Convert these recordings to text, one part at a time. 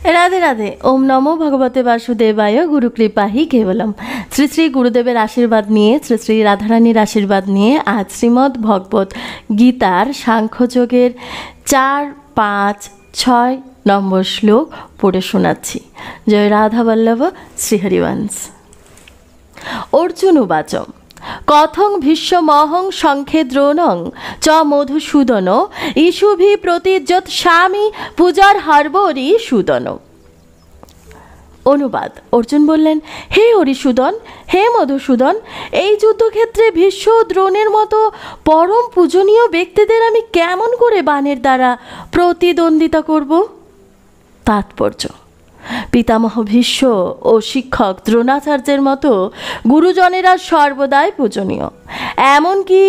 রাধে রাধে। ওম নমো ভগবতে বাসুদেবায়। গুরু কৃপা হি কেবলম। শ্রী শ্রী গুরুদেবের আশীর্বাদ নিয়ে, শ্রী শ্রী রাধারানীর আশীর্বাদ নিয়ে আজ শ্রীমদ্ ভগবত গীতার সাংখ্যযোগের 4, 5, 6 নম্বর শ্লোক পড়ে শোনাচ্ছি। জয় রাধা বল্লভ শ্রীহরিবংশ। অর্জুন উবাচ কথং ভীষ্মহং শঙ্খে দ্রোণং চ মধুসূদন ইষুভি প্রতিযৎ স্বামী পূজার হার্বরি সুদন। অনুবাদ। অর্জুন বললেন, হে হরিসূদন, হে মধুসূদন, এই যুদ্ধক্ষেত্রে ভীষ্ম ও দ্রোণের মতো পরম পূজনীয় ব্যক্তিদের আমি কেমন করে বাণের দ্বারা প্রতিদ্বন্দ্বিতা করব? তাৎপর্য: পিতামহ ভীষ্ম ও শিক্ষক দ্রোণাচার্যের মতো গুরুজনেরা সর্বদাই পূজনীয়। এমনকি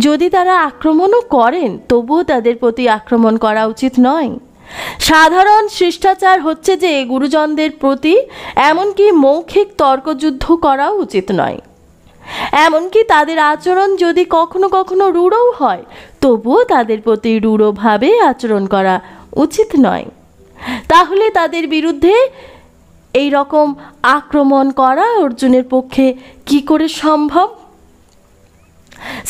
যদি তারা আক্রমণও করেন, তবুও তাদের প্রতি আক্রমণ করা উচিত নয়। সাধারণ শিষ্টাচার হচ্ছে যে গুরুজনদের প্রতি এমনকি মৌখিক তর্কযুদ্ধ করাও উচিত নয়। এমনকি তাদের আচরণ যদি কখনো কখনো রূঢ়ও হয়, তবুও তাদের প্রতি রূঢ়ভাবে আচরণ করা উচিত নয়। তাহলে তাদের বিরুদ্ধে এই রকম আক্রমণ করা অর্জুনের পক্ষে কি করে সম্ভব?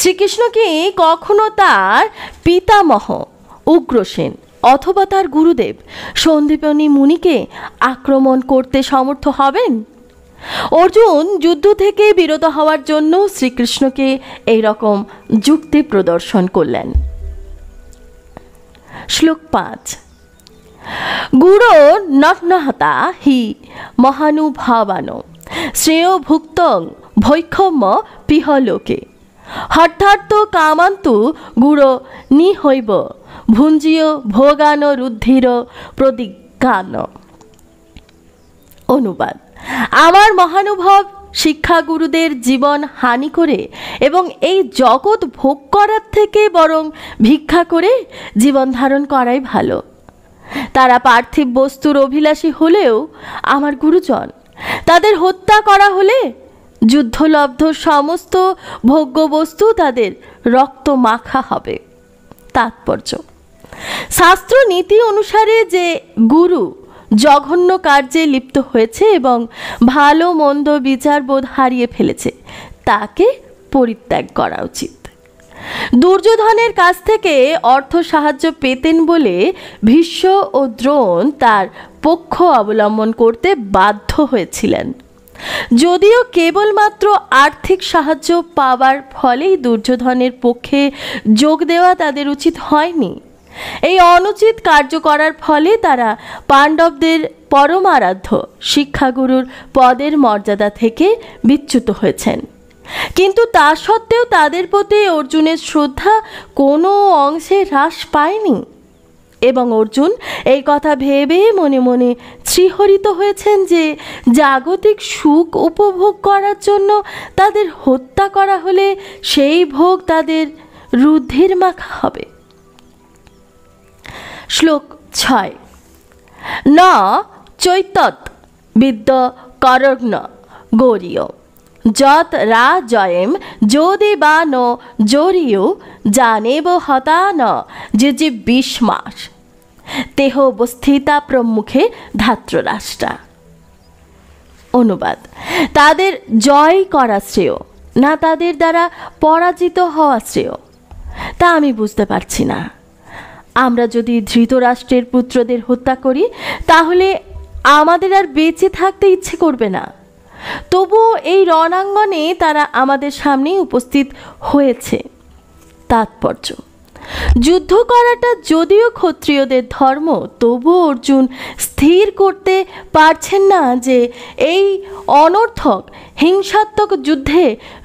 শ্রীকৃষ্ণ কি কখনো তার পিতামহ উগ্রসেন অথবা তার গুরুদেব সন্দীপনী মুনিকে আক্রমণ করতে সমর্থ হবেন? অর্জুন যুদ্ধ থেকে বিরত হওয়ার জন্য শ্রীকৃষ্ণকে এই রকম যুক্তি প্রদর্শন করলেন। শ্লোক 5। গুরো নগ্নহতা হি মহানুভাবান শ্রেয় ভুক্তং ভৈক্ষম্য পিহলোকে হঠার্থ কামান্তু গুরো নিহৈব ভুঞ্জিয় ভোগান রুদ্ধির প্রতিজ্ঞান। অনুবাদ। আমার মহানুভব শিক্ষাগুরুদের জীবন হানি করে এবং এই জগৎ ভোগ করার থেকে বরং ভিক্ষা করে জীবন ধারণ করাই ভালো। তারা পার্থিব বস্তুর অভিলাষী হলেও আমার গুরুজন। তাদের হত্যা করা হলে যুদ্ধলব্ধ সমস্ত ভোগ্য বস্তু তাদের রক্ত মাখা হবে। তাৎপর্য: শাস্ত্র নীতি অনুসারে যে গুরু জঘন্য কার্যে লিপ্ত হয়েছে এবং ভালো মন্দ বিচারবোধ হারিয়ে ফেলেছে, তাকে পরিত্যাগ করা উচিত। দুর্যোধনের কাছ থেকে অর্থ সাহায্য পেতেন বলে ভীষ্ম ও দ্রোণ তার পক্ষ অবলম্বন করতে বাধ্য হয়েছিলেন। যদিও কেবলমাত্র আর্থিক সাহায্য পাওয়ার ফলেই দুর্যোধনের পক্ষে যোগ দেওয়া তাদের উচিত হয়নি। এই অনুচিত কার্য করার ফলে তারা পাণ্ডবদের পরমারাধ্য শিক্ষাগুরুর পদের মর্যাদা থেকে বিচ্যুত হয়েছেন। কিন্তু তা সত্ত্বেও তাদের প্রতি অর্জুনের শ্রদ্ধা কোনো অংশে হ্রাস পায়নি এবং অর্জুন এই কথা ভেবে মনে মনে শ্রীহরিত হয়েছেন যে জাগতিক সুখ উপভোগ করার জন্য তাদের হত্যা করা হলে সেই ভোগ তাদের রুধির মাখা হবে। শ্লোক 6। ন চৈতত বিদ্য করগ্ন গৌরীয় যত রাজয়েম যদি বা ন জোরিও জানেব হতা ন যে যে 20 মাস তেহ অবস্থিতা প্রমুখে ধাত্ররাষ্ট্রা। অনুবাদ। তাদের জয় করা শ্রেয় না তাদের দ্বারা পরাজিত হওয়া শ্রেয়, তা আমি বুঝতে পারছি না। আমরা যদি ধৃতরাষ্ট্রের পুত্রদের হত্যা করি তাহলে আমাদের আর বেঁচে থাকতে ইচ্ছে করবে না। তবুও এই রণাঙ্গনে তারা আমাদের সামনেই উপস্থিত হয়েছে। তাৎপর্য: যুদ্ধ করাটা যদিও ক্ষত্রিয়দের ধর্ম, তবুও অর্জুন স্থির করতে পারছেন না যে এই অনর্থক হিংসাত্মক যুদ্ধে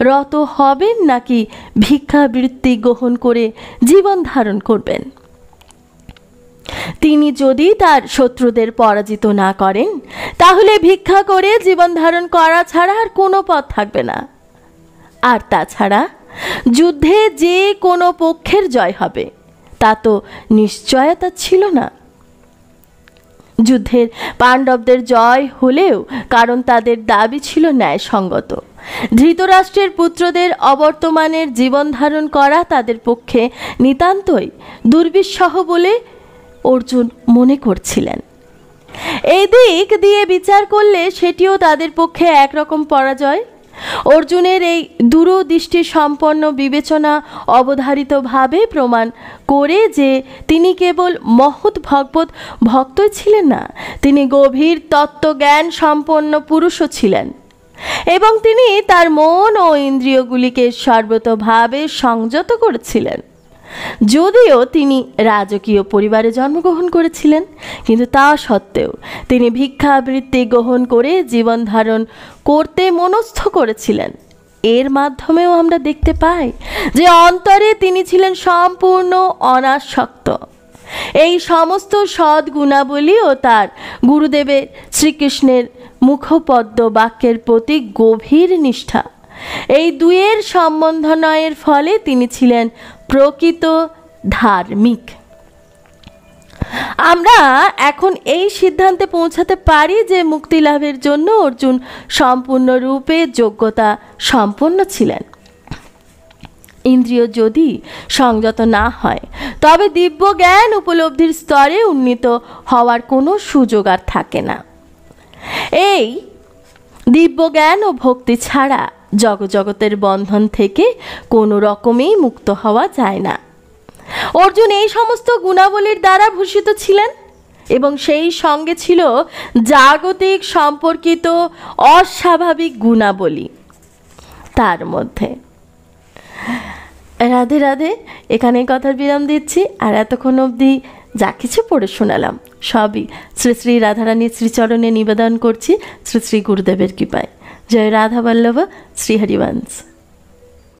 রত হবেন নাকি ভিক্ষাবৃত্তি গ্রহণ করে জীবন ধারণ করবেন। তিনি যদি তার শত্রুদের পরাজিত না করেন, তাহলে ভিক্ষা করে জীবন ধারণ করা ছাড়া আর কোনো পথ থাকবে না। আর তাছাড়া যুদ্ধে যে কোনো পক্ষের জয় হবে তা তো নিশ্চয়তা ছিল না। যুদ্ধের পাণ্ডবদের জয় হলেও কারণ তাদের দাবি ছিল ন্যায়সঙ্গত। ধৃতরাষ্ট্রের পুত্রদের অবর্তমানের জীবন ধারণ করা তাদের পক্ষে নিতান্তই দুর্বিষহ বলে অর্জুন মনে করছিলেন। এই দিক দিয়ে বিচার করলে সেটিও তাদের পক্ষে একরকম পরাজয়। অর্জুনের এই দূরদৃষ্টি সম্পন্ন বিবেচনা অবধারিতভাবে প্রমাণ করে যে তিনি কেবল মহৎ ভগবত ভক্তই ছিলেন না, তিনি গভীর তত্ত্বজ্ঞান সম্পন্ন পুরুষও ছিলেন, এবং তিনি তার মন ও ইন্দ্রিয়গুলিকে সর্বতোভাবে সংযত করেছিলেন। যদিও তিনি রাজকীয় পরিবারে জন্মগ্রহণ করেছিলেন, কিন্তু তা সত্ত্বেও তিনি ভিক্ষাবৃত্তি গ্রহণ করে জীবন ধারণ করতে মনস্থ করেছিলেন। এর মাধ্যমেও আমরা দেখতে পাই যে অন্তরে তিনি ছিলেন সম্পূর্ণ অনাসক্ত। এই সমস্ত সৎ গুণাবলীও তার গুরুদেবের শ্রীকৃষ্ণের মুখপদ্ম বাক্যের প্রতি গভীর নিষ্ঠা, এই দুয়ের সমন্বয়ের ফলে তিনি ছিলেন প্রকৃত ধার্মিক। আমরা এখন এই সিদ্ধান্তে পৌঁছাতে পারি যে মুক্তি লাভের জন্য অর্জুন সম্পূর্ণরূপে যোগ্যতা সম্পন্ন ছিলেন। ইন্দ্রিয় যদি সংযত না হয় তবে দিব্য জ্ঞান উপলব্ধির স্তরে উন্নীত হওয়ার কোনো সুযোগ আর থাকে না। এই দিব্য জ্ঞান ও ভক্তি ছাড়া জগতের বন্ধন থেকে কোনো রকমেই মুক্ত হওয়া যায় না। অর্জুন এই সমস্ত গুণাবলীর দ্বারা ভূষিত ছিলেন এবং সেই সঙ্গে ছিল জাগতিক সম্পর্কিত অস্বাভাবিক গুণাবলী। তার মধ্যে রাধে রাধে, এখানে কথার বিরাম দিচ্ছি। আর এতক্ষণ অবধি যা কিছু পড়ে শোনালাম সবই শ্রী শ্রী রাধারানীর শ্রীচরণে নিবেদন করছি শ্রী শ্রী গুরুদেবের কৃপায়। জয় রাধা বল্লভ, শ্রী হরিবংশ।